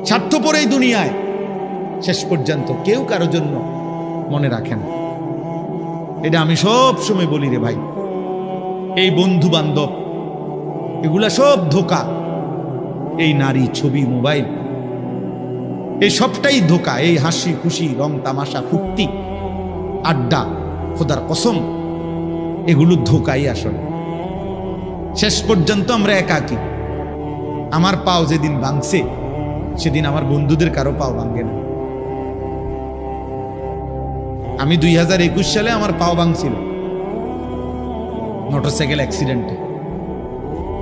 স্বার্থপর এই দুনিয়ায় শেষ পর্যন্ত কেউ কারোর জন্য মনে রাখে না। এটা আমি সব সময় বলি রে ভাই, এই বন্ধু বান্ধব এগুলা সব ধোঁকা। এই নারী, ছবি, মোবাইল, এই সবটাই ধোঁকা। এই হাসি খুশি, রং তামাশা, ফুর্তি, আড্ডা, খোদার কসম, এগুলো ধোঁকাই আসলে। শেষ পর্যন্ত আমরা একাকী। আমার পাও যেদিন ভাঙছে সেদিন আমার বন্ধুদের কারো পাও ভাঙে না। আমি 2021 সালে আমার পাও ভাঙছিল মোটরসাইকেল অ্যাক্সিডেন্টে।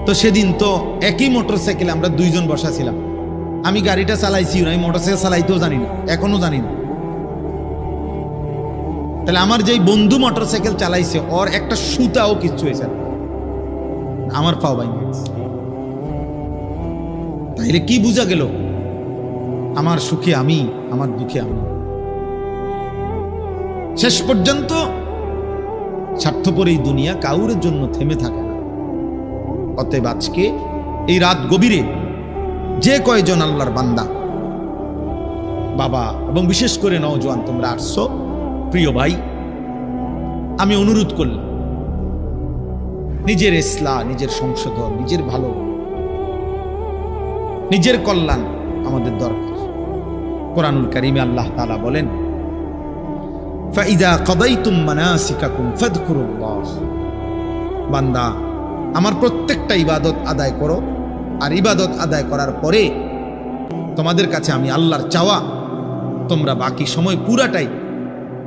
তো সেদিন তো একই মোটরসাইকেলে আমরা দুইজন বসা ছিলাম। আমি গাড়িটা চালাইছি, আমি মোটরসাইকেল চালাইতেও জানি না, এখনো জানি না। তাহলে আমার যেই বন্ধু মোটরসাইকেল চালাইছে ওর একটা সুতাও কিচ্ছু হয়েছে না, আমার পাও ভাঙে গেছে। তাইলে কি বোঝা গেল? আমার সুখে আমি, আমার দুঃখে আমি। শেষ পর্যন্ত স্বার্থপর এই দুনিয়া কাউরের জন্য থেমে থাকে না। অতএব আজকে এই রাত গভীরে যে কয়জন আল্লাহর বান্দা, বাবা এবং বিশেষ করে নওজোয়ান তোমরা আসছো, প্রিয় ভাই, আমি অনুরোধ করলাম নিজের ইসলাহ, নিজের সংশোধন, নিজের ভালো, নিজের কল্যাণ আমাদের দরকার। কোরআনুল কারীমে আল্লাহ তাআলা বলেন, ফাইযা কাদাইতুম মানাসিকাকুম ফাযকুরুল্লাহ। বান্দা, আমার প্রত্যেকটা ইবাদত আদায় করো, আর ইবাদত আদায় করার পরে তোমাদের কাছে আমি আল্লাহর চাওয়া, তোমরা বাকি সময় পুরাটাই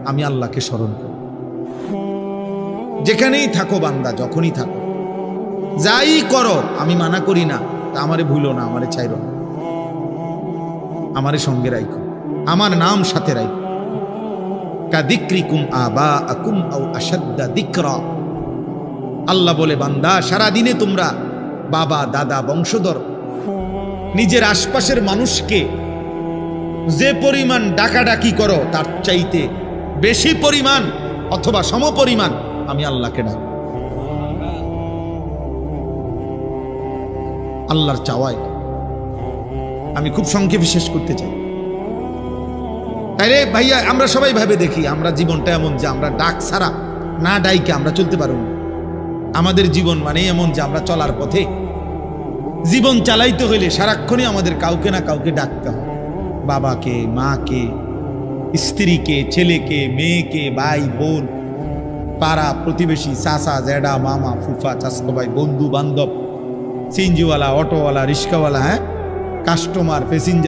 আমি আল্লাহকে স্মরণ করো। যেখানেই থাকো বান্দা, যখনই থাকো, যাই করো, আমি মানা করি না, তা আমারে ভুলো না, আমারে ছাইরো না, আমারে সঙ্গে রাখো, আমার নাম সাথে রাখো। কাযিক্রিকুম আবাআকুম আও আশাদ্দা যিকরা। আল্লাহ বলে, বান্দা, সারা দিনে তোমরা বাবা, দাদা, বংশধর, নিজের আশপাশের মানুষকে যে পরিমাণ ডাকাডাকি করো তার চাইতে বেশি পরিমাণ অথবা সমপরিমাণ আমি আল্লাহকে ডাক। আল্লাহর চাওয়ায় আমি খুব সংক্ষেপে শেষ করতে চাই। তাইলে ভাইয়া, আমরা সবাই ভাবে দেখি আমরা জীবনটা এমন যে আমরা ডাক ছাড়া, না ডাইকে আমরা চলতে পারব না। আমাদের জীবন মানে এমন যে আমরা চলার পথে জীবন চালাইতে হইলে সারাক্ষণই আমাদের কাউকে না কাউকে ডাকতে হয়। বাবাকে, মাকে, স্ত্রীকে, ছেলেকে, মেয়েকে, ভাই, বোন, পাড়া প্রতিবেশী, চাচা, জ্যাডা, মামা, ফুফা, চাচতো ভাই, বন্ধু বান্ধব, সিএনজিওয়ালা, অটোওয়ালা, রিক্সাওয়ালা, কাস্টমার, প্যাসেঞ্জার।